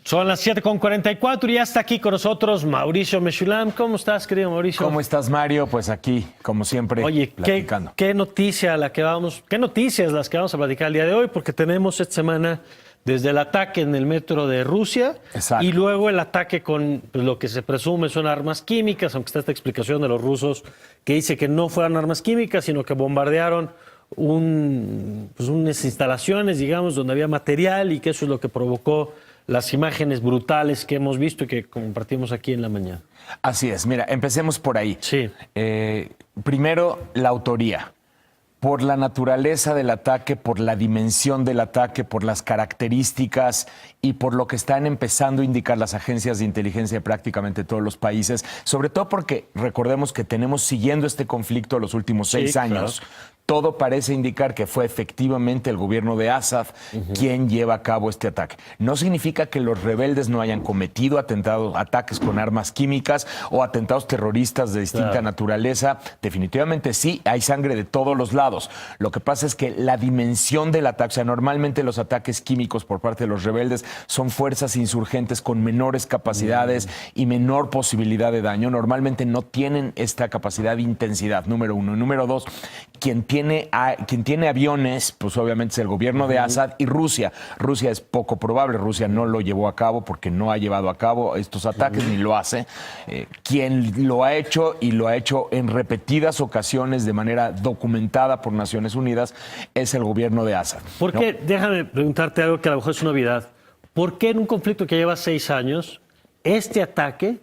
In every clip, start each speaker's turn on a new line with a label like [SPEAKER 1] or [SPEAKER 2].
[SPEAKER 1] Son las 7:44 y ya está aquí con nosotros Mauricio Meshulam. ¿Cómo estás, querido Mauricio?
[SPEAKER 2] ¿Cómo estás, Mario? Pues aquí, como siempre,
[SPEAKER 1] Oye,
[SPEAKER 2] platicando.
[SPEAKER 1] ¿qué noticias las que vamos a platicar el día de hoy? Porque tenemos esta semana desde el ataque en el metro de Rusia.
[SPEAKER 2] Exacto.
[SPEAKER 1] Y luego el ataque con lo que se presume son armas químicas, aunque está esta explicación de los rusos que dice que no fueran armas químicas, sino que bombardearon unas instalaciones, digamos, donde había material y que eso es lo que provocó las imágenes brutales que hemos visto y que compartimos aquí en la mañana.
[SPEAKER 2] Así es. Mira, empecemos por ahí.
[SPEAKER 1] Sí.
[SPEAKER 2] Primero, la autoría. Por la naturaleza del ataque, por la dimensión del ataque, por las características y por lo que están empezando a indicar las agencias de inteligencia de prácticamente todos los países, sobre todo porque recordemos que tenemos siguiendo este conflicto los últimos 6 años. Claro. Todo parece indicar que fue efectivamente el gobierno de Assad quien lleva a cabo este ataque. No significa que los rebeldes no hayan cometido ataques con armas químicas o atentados terroristas de distinta naturaleza. Definitivamente sí, hay sangre de todos los lados. Lo que pasa es que la dimensión del ataque, o sea, normalmente los ataques químicos por parte de los rebeldes son fuerzas insurgentes con menores capacidades y menor posibilidad de daño. Normalmente no tienen esta capacidad de intensidad, número uno. Número dos, quien tiene aviones, pues obviamente es el gobierno de Assad y Rusia. Rusia es poco probable, Rusia no lo llevó a cabo porque no ha llevado a cabo estos ataques ni lo hace. Quien lo ha hecho y lo ha hecho en repetidas ocasiones de manera documentada por Naciones Unidas es el gobierno de Assad.
[SPEAKER 1] ¿Por qué? Déjame preguntarte algo que a lo mejor es una obviedad. ¿Por qué en un conflicto que lleva 6 años este ataque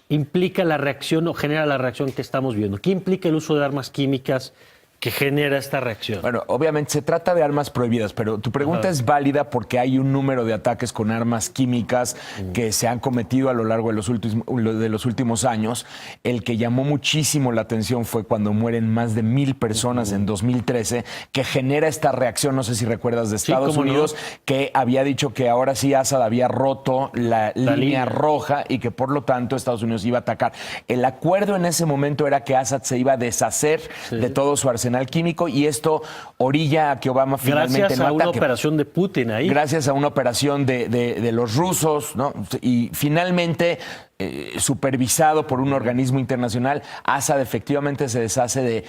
[SPEAKER 1] implica la reacción o genera la reacción que estamos viendo? ¿Qué implica el uso de armas químicas que genera esta reacción?
[SPEAKER 2] Bueno, obviamente se trata de armas prohibidas, pero tu pregunta es válida porque hay un número de ataques con armas químicas que se han cometido a lo largo de los últimos años. El que llamó muchísimo la atención fue cuando mueren más de 1,000 personas en 2013, que genera esta reacción, no sé si recuerdas, de Estados Unidos, que había dicho que ahora sí Assad había roto la línea roja y que por lo tanto Estados Unidos iba a atacar. El acuerdo en ese momento era que Assad se iba a deshacer de todo su arsenal químico y esto orilla a que Obama finalmente no ataque.
[SPEAKER 1] Gracias a una operación de Putin ahí.
[SPEAKER 2] Gracias a una operación de los rusos, ¿no? Y finalmente, supervisado por un organismo internacional, Assad efectivamente se deshace de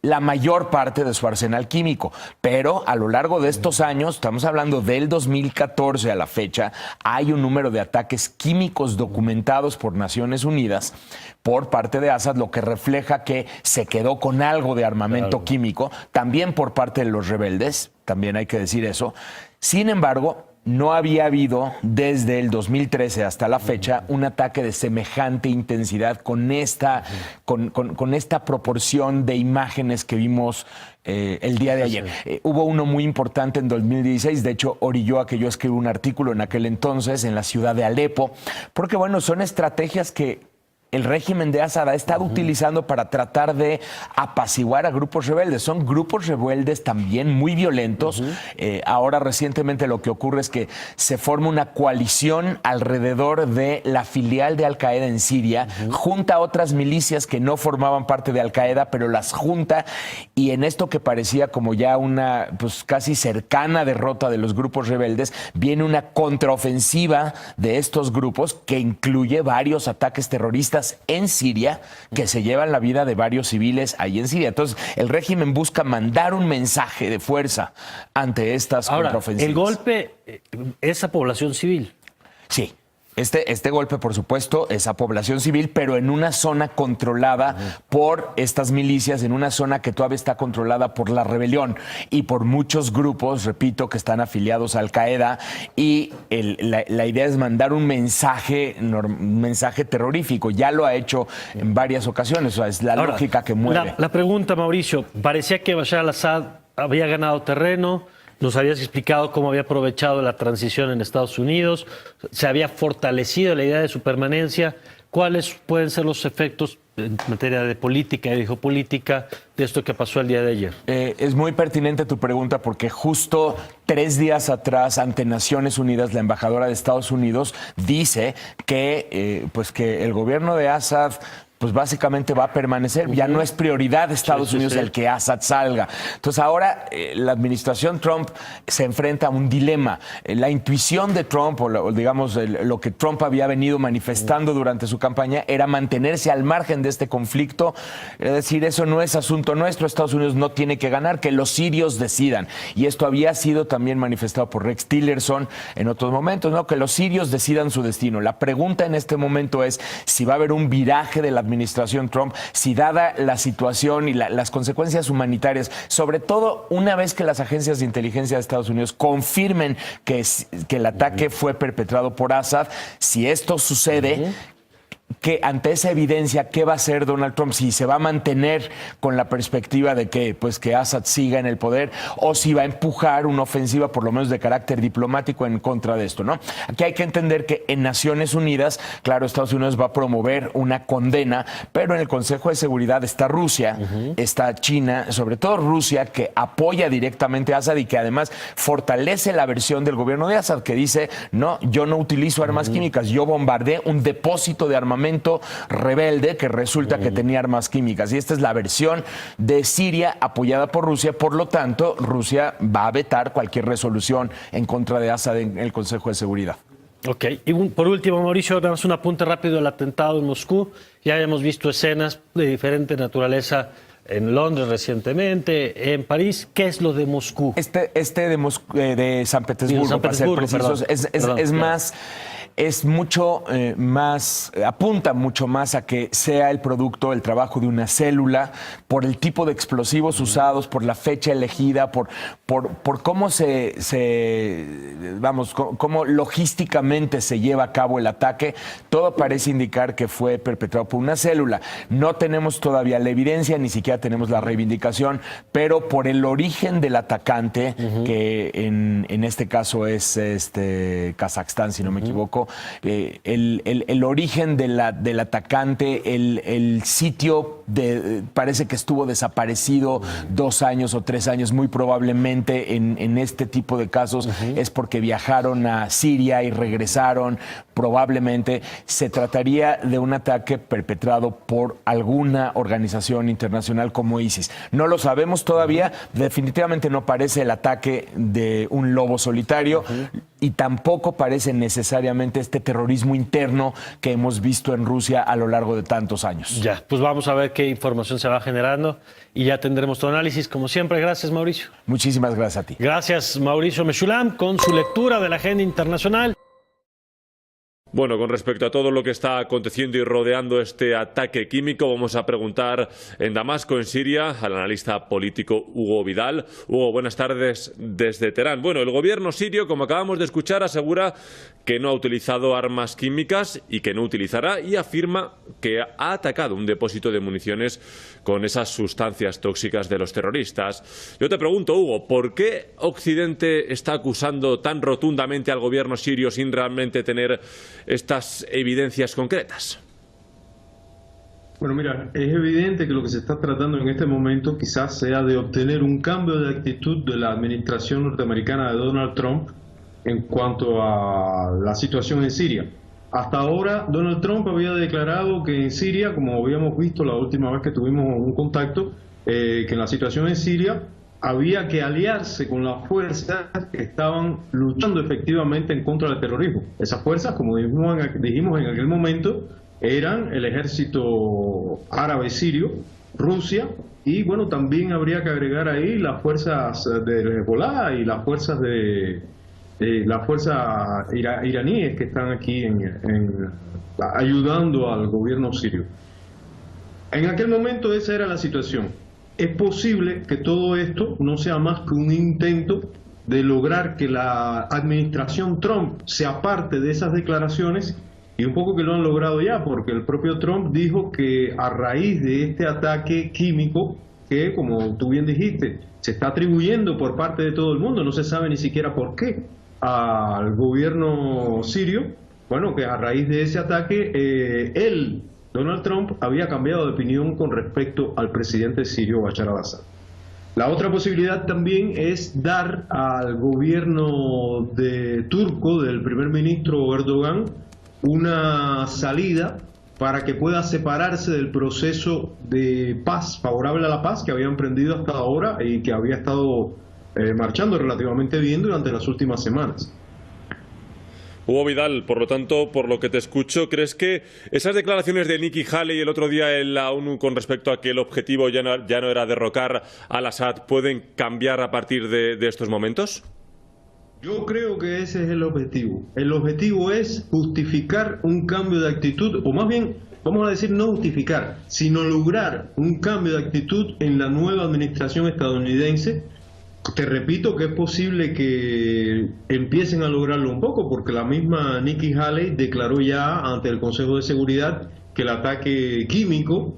[SPEAKER 2] la mayor parte de su arsenal químico. Pero a lo largo de estos años, estamos hablando del 2014 a la fecha, hay un número de ataques químicos documentados por Naciones Unidas por parte de Assad, lo que refleja que se quedó con algo de armamento químico, también por parte de los rebeldes, también hay que decir eso. Sin embargo, no había habido desde el 2013 hasta la fecha un ataque de semejante intensidad con esta proporción de imágenes que vimos el día de ayer. Hubo uno muy importante en 2016, de hecho orilló a que yo escribí un artículo en aquel entonces en la ciudad de Alepo, porque bueno, son estrategias que el régimen de Assad ha estado utilizando para tratar de apaciguar a grupos rebeldes. Son grupos rebeldes también muy violentos. Ahora recientemente lo que ocurre es que se forma una coalición alrededor de la filial de Al-Qaeda en Siria, junta a otras milicias que no formaban parte de Al-Qaeda, pero las junta, y en esto que parecía como ya una pues casi cercana derrota de los grupos rebeldes, viene una contraofensiva de estos grupos que incluye varios ataques terroristas en Siria que se llevan la vida de varios civiles ahí en Siria. Entonces, el régimen busca mandar un mensaje de fuerza ante estas contraofensivas.
[SPEAKER 1] El golpe es a población civil.
[SPEAKER 2] Sí. Este golpe, por supuesto, es a población civil, pero en una zona controlada por estas milicias, en una zona que todavía está controlada por la rebelión y por muchos grupos, repito, que están afiliados a Al-Qaeda. Y la idea es mandar un mensaje terrorífico. Ya lo ha hecho en varias ocasiones. O sea, es la lógica que mueve.
[SPEAKER 1] La pregunta, Mauricio, parecía que Bashar al-Assad había ganado terreno. Nos habías explicado cómo había aprovechado la transición en Estados Unidos, se había fortalecido la idea de su permanencia. ¿Cuáles pueden ser los efectos en materia de política y de geopolítica de esto que pasó el día de ayer?
[SPEAKER 2] Es muy pertinente tu pregunta porque justo 3 días atrás, ante Naciones Unidas, la embajadora de Estados Unidos dice que, que el gobierno de Assad pues básicamente va a permanecer. Ya no es prioridad de Estados Unidos el que Assad salga. Entonces ahora la administración Trump se enfrenta a un dilema. La intuición de Trump, o digamos lo que Trump había venido manifestando durante su campaña, era mantenerse al margen de este conflicto. Es decir, eso no es asunto nuestro, Estados Unidos no tiene que ganar, que los sirios decidan. Y esto había sido también manifestado por Rex Tillerson en otros momentos, ¿no? Que los sirios decidan su destino. La pregunta en este momento es si va a haber un viraje de la administración Trump, si dada la situación y las consecuencias humanitarias, sobre todo una vez que las agencias de inteligencia de Estados Unidos confirmen que el ataque fue perpetrado por Assad, si esto sucede, que ante esa evidencia, ¿qué va a hacer Donald Trump? Si se va a mantener con la perspectiva de que, pues, que Assad siga en el poder, o si va a empujar una ofensiva, por lo menos de carácter diplomático, en contra de esto, ¿no? Aquí hay que entender que en Naciones Unidas, claro, Estados Unidos va a promover una condena, pero en el Consejo de Seguridad está Rusia, está China, sobre todo Rusia, que apoya directamente a Assad y que además fortalece la versión del gobierno de Assad, que dice, no, yo no utilizo armas químicas, yo bombardeé un depósito de armamento rebelde que resulta que tenía armas químicas. Y esta es la versión de Siria apoyada por Rusia. Por lo tanto, Rusia va a vetar cualquier resolución en contra de Assad en el Consejo de Seguridad.
[SPEAKER 1] Ok. Y por último, Mauricio, damos un apunte rápido del atentado en Moscú. Ya hemos visto escenas de diferente naturaleza en Londres recientemente, en París. ¿Qué es lo de Moscú?
[SPEAKER 2] De San Petersburgo, para ser precisos, es más... Es mucho más, apunta mucho más a que sea el producto, el trabajo de una célula, por el tipo de explosivos usados, por la fecha elegida, por cómo cómo logísticamente se lleva a cabo el ataque. Todo parece indicar que fue perpetrado por una célula. No tenemos todavía la evidencia, ni siquiera tenemos la reivindicación, pero por el origen del atacante, que en este caso es Kazajstán, si no me equivoco, el origen del atacante, el sitio parece que estuvo desaparecido 2 años o 3 años, muy probablemente en este tipo de casos es porque viajaron a Siria y regresaron. Probablemente se trataría de un ataque perpetrado por alguna organización internacional como ISIS. No lo sabemos todavía, definitivamente no parece el ataque de un lobo solitario y tampoco parece necesariamente este terrorismo interno que hemos visto en Rusia a lo largo de tantos años.
[SPEAKER 1] Ya, pues vamos a ver qué información se va generando y ya tendremos tu análisis. Como siempre, gracias, Mauricio.
[SPEAKER 2] Muchísimas gracias a ti.
[SPEAKER 1] Gracias, Mauricio Meshulam, con su lectura de la agenda internacional.
[SPEAKER 3] Bueno, con respecto a todo lo que está aconteciendo y rodeando este ataque químico, vamos a preguntar en Damasco, en Siria, al analista político Hugo Vidal. Hugo, buenas tardes desde Teherán. Bueno, el gobierno sirio, como acabamos de escuchar, asegura que no ha utilizado armas químicas y que no utilizará, y afirma que ha atacado un depósito de municiones con esas sustancias tóxicas de los terroristas. Yo te pregunto, Hugo, ¿por qué Occidente está acusando tan rotundamente al gobierno sirio sin realmente tener estas evidencias concretas?
[SPEAKER 4] Bueno, mira, es evidente que lo que se está tratando en este momento quizás sea de obtener un cambio de actitud de la administración norteamericana de Donald Trump en cuanto a la situación en Siria. Hasta ahora, Donald Trump había declarado que en Siria, como habíamos visto la última vez que tuvimos un contacto, que en la situación en Siria había que aliarse con las fuerzas que estaban luchando efectivamente en contra del terrorismo. Esas fuerzas, como dijimos en aquel momento, eran el ejército árabe sirio, Rusia, y bueno, también habría que agregar ahí las fuerzas de Hezbollah y las fuerzas iraníes que están aquí ayudando al gobierno sirio. En aquel momento esa era la situación. Es posible que todo esto no sea más que un intento de lograr que la administración Trump se aparte de esas declaraciones, y un poco que lo han logrado ya, porque el propio Trump dijo que a raíz de este ataque químico, que como tú bien dijiste, se está atribuyendo por parte de todo el mundo, no se sabe ni siquiera por qué, al gobierno sirio, bueno, que a raíz de ese ataque Donald Trump había cambiado de opinión con respecto al presidente sirio Bashar al-Assad. La otra posibilidad también es dar al gobierno turco del primer ministro Erdogan una salida para que pueda separarse del proceso de paz, favorable a la paz que había emprendido hasta ahora y que había estado marchando relativamente bien durante las últimas semanas.
[SPEAKER 3] Hugo Vidal, por lo tanto, por lo que te escucho, ¿crees que esas declaraciones de Nikki Haley el otro día en la ONU con respecto a que el objetivo ya no era derrocar al Assad pueden cambiar a partir de estos momentos?
[SPEAKER 4] Yo creo que ese es el objetivo. El objetivo es justificar un cambio de actitud, o más bien, vamos a decir no justificar, sino lograr un cambio de actitud en la nueva administración estadounidense. Te repito que es posible que empiecen a lograrlo un poco, porque la misma Nikki Haley declaró ya ante el Consejo de Seguridad que el ataque químico,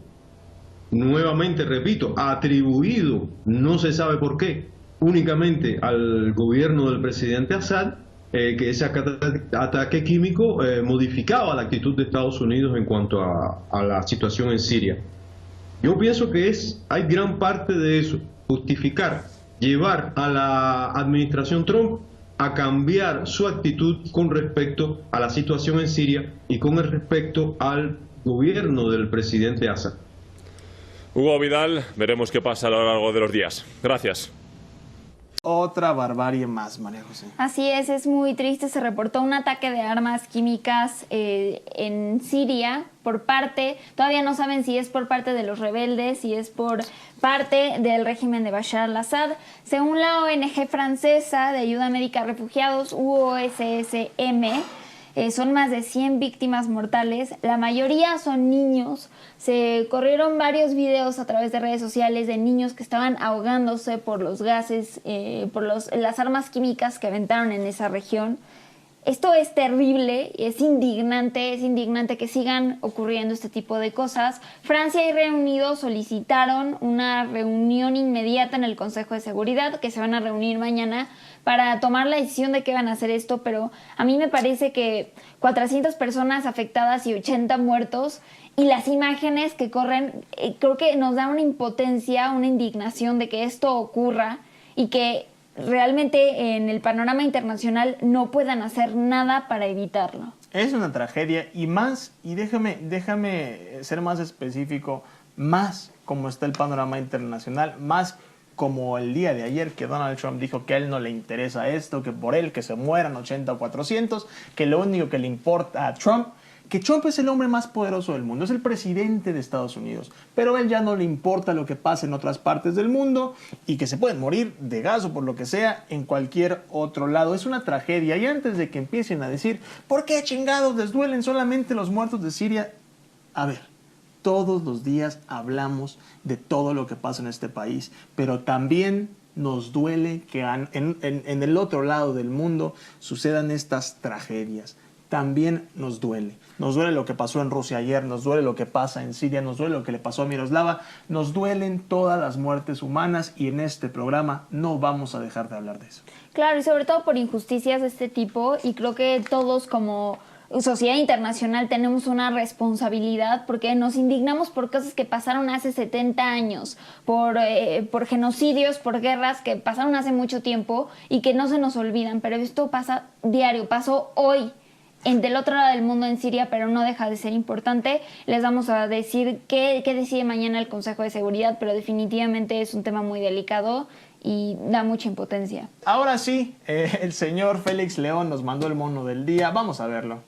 [SPEAKER 4] nuevamente repito, atribuido, no se sabe por qué, únicamente al gobierno del presidente Assad, que ese ataque químico modificaba la actitud de Estados Unidos en cuanto a la situación en Siria. Yo pienso que hay gran parte de eso, justificar, llevar a la administración Trump a cambiar su actitud con respecto a la situación en Siria y con respecto al gobierno del presidente Assad.
[SPEAKER 3] Hugo Vidal, veremos qué pasa a lo largo de los días. Gracias.
[SPEAKER 5] Otra barbarie más, María José.
[SPEAKER 6] Así es muy triste. Se reportó un ataque de armas químicas en Siria por parte, todavía no saben si es por parte de los rebeldes, si es por parte del régimen de Bashar al-Assad. Según la ONG francesa de ayuda médica a refugiados, UOSSM, son más de 100 víctimas mortales, la mayoría son niños. Se corrieron varios videos a través de redes sociales de niños que estaban ahogándose por los gases, por las armas químicas que aventaron en esa región. Esto es terrible, es indignante que sigan ocurriendo este tipo de cosas. Francia y Reino Unido solicitaron una reunión inmediata en el Consejo de Seguridad, que se van a reunir mañana para tomar la decisión de qué van a hacer esto, pero a mí me parece que 400 personas afectadas y 80 muertos, y las imágenes que corren, creo que nos da una impotencia, una indignación de que esto ocurra y que realmente en el panorama internacional no puedan hacer nada para evitarlo.
[SPEAKER 5] Es una tragedia y déjame ser más específico, más como está el panorama internacional, más como el día de ayer que Donald Trump dijo que a él no le interesa esto, que por él que se mueran 80 o 400, que lo único que le importa a Trump, que Trump es el hombre más poderoso del mundo, es el presidente de Estados Unidos, pero a él ya no le importa lo que pase en otras partes del mundo y que se pueden morir de gas o por lo que sea en cualquier otro lado. Es una tragedia y antes de que empiecen a decir ¿por qué chingados les duelen solamente los muertos de Siria? A ver, todos los días hablamos de todo lo que pasa en este país, pero también nos duele que en el otro lado del mundo sucedan estas tragedias. También nos duele. Nos duele lo que pasó en Rusia ayer, nos duele lo que pasa en Siria, nos duele lo que le pasó a Miroslava, nos duelen todas las muertes humanas y en este programa no vamos a dejar de hablar de eso.
[SPEAKER 6] Claro, y sobre todo por injusticias de este tipo, y creo que todos como sociedad internacional tenemos una responsabilidad porque nos indignamos por cosas que pasaron hace 70 años, por genocidios, por guerras que pasaron hace mucho tiempo y que no se nos olvidan, pero esto pasa diario, pasó hoy del otro lado del mundo en Siria, pero no deja de ser importante. Les vamos a decir qué decide mañana el Consejo de Seguridad, pero definitivamente es un tema muy delicado y da mucha impotencia.
[SPEAKER 5] Ahora sí, el señor Félix León nos mandó el mono del día. Vamos a verlo.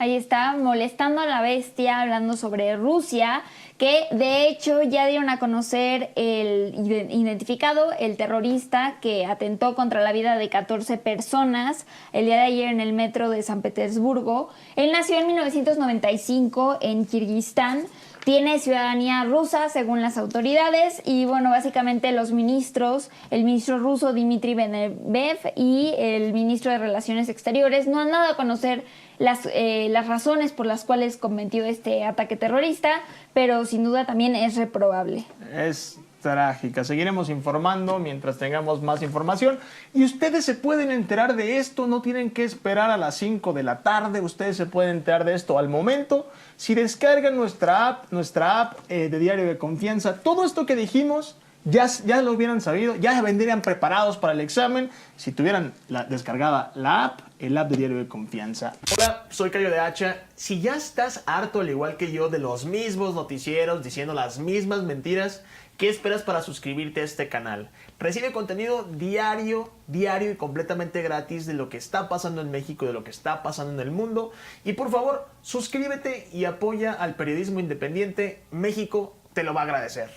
[SPEAKER 6] Ahí está, molestando a la bestia, hablando sobre Rusia, que de hecho ya dieron a conocer el identificado, el terrorista que atentó contra la vida de 14 personas el día de ayer en el metro de San Petersburgo. Él nació en 1995 en Kirguistán. Tiene ciudadanía rusa según las autoridades y bueno, básicamente los ministros, el ministro ruso Dmitry Medvedev y el ministro de Relaciones Exteriores no han dado a conocer las razones por las cuales cometió este ataque terrorista, pero sin duda también es reprobable.
[SPEAKER 5] Es trágica. Seguiremos informando mientras tengamos más información y ustedes se pueden enterar de esto, no tienen que esperar a las 5 de la tarde, ustedes se pueden enterar de esto al momento. Si descargan nuestra app de Diario de Confianza, todo esto que dijimos ya lo hubieran sabido, ya vendrían preparados para el examen si tuvieran descargada la app, el app de Diario de Confianza. Hola, soy Cayo de Hacha. Si ya estás harto, al igual que yo, de los mismos noticieros diciendo las mismas mentiras, ¿qué esperas para suscribirte a este canal? Recibe contenido diario y completamente gratis de lo que está pasando en México, de lo que está pasando en el mundo. Y por favor, suscríbete y apoya al periodismo independiente. México te lo va a agradecer.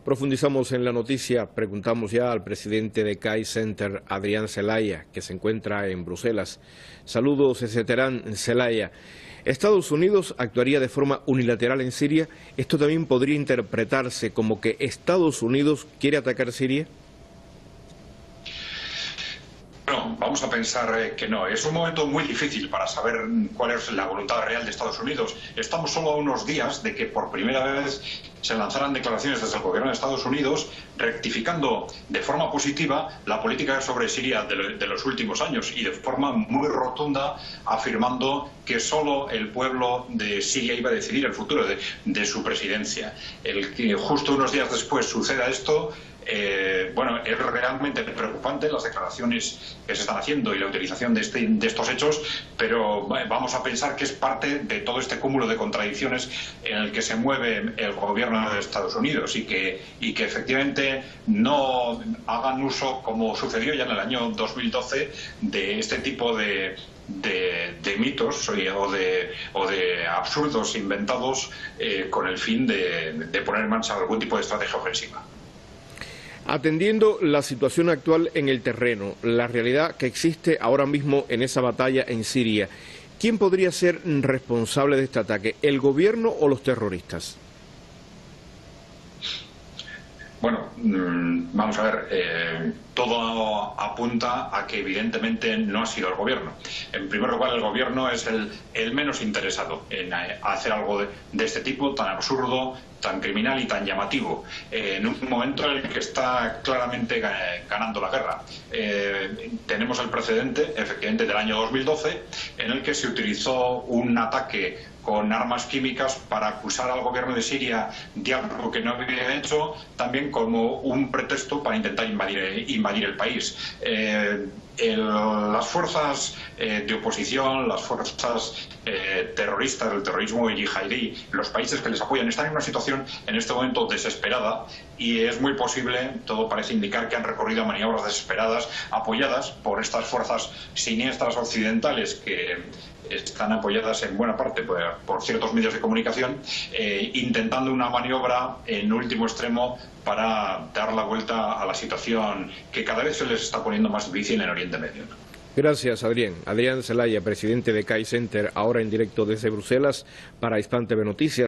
[SPEAKER 7] Profundizamos en la noticia, preguntamos ya al presidente de CAI Center, Adrián Celaya, que se encuentra en Bruselas. Saludos desde Teherán, Celaya. ¿Estados Unidos actuaría de forma unilateral en Siria? ¿Esto también podría interpretarse como que Estados Unidos quiere atacar Siria?
[SPEAKER 8] No, vamos a pensar que no. Es un momento muy difícil para saber cuál es la voluntad real de Estados Unidos. Estamos solo a unos días de que por primera vez se lanzaran declaraciones desde el gobierno de Estados Unidos rectificando de forma positiva la política sobre Siria de los últimos años y de forma muy rotunda afirmando que solo el pueblo de Siria iba a decidir el futuro de su presidencia. El que justo unos días después suceda esto, bueno, es realmente preocupante las declaraciones que se están haciendo y la utilización de estos hechos, pero vamos a pensar que es parte de todo este cúmulo de contradicciones en el que se mueve el gobierno de Estados Unidos y que efectivamente no hagan uso, como sucedió ya en el año 2012, de este tipo de mitos o de absurdos inventados con el fin de poner en marcha algún tipo de estrategia ofensiva.
[SPEAKER 7] Atendiendo la situación actual en el terreno, la realidad que existe ahora mismo en esa batalla en Siria, ¿quién podría ser responsable de este ataque? ¿El gobierno o los terroristas?
[SPEAKER 8] Bueno, vamos a ver, todo apunta a que evidentemente no ha sido el gobierno. En primer lugar, el gobierno es el menos interesado en hacer algo de este tipo, tan absurdo, tan criminal y tan llamativo, en un momento en el que está claramente ganando la guerra. Tenemos el precedente, efectivamente, del año 2012, en el que se utilizó un ataque con armas químicas para acusar al gobierno de Siria de algo que no había hecho, también como un pretexto para intentar invadir el país. Las fuerzas de oposición, las fuerzas terroristas, el terrorismo yihadí, los países que les apoyan, están en una situación en este momento desesperada y es muy posible, todo parece indicar que han recorrido maniobras desesperadas apoyadas por estas fuerzas siniestras occidentales que están apoyadas en buena parte por ciertos medios de comunicación, intentando una maniobra en último extremo para dar la vuelta a la situación que cada vez se les está poniendo más difícil en Oriente Medio.
[SPEAKER 7] Gracias, Adrián. Adrián Celaya, presidente de CAI Center, ahora en directo desde Bruselas para Hispan TV Noticias.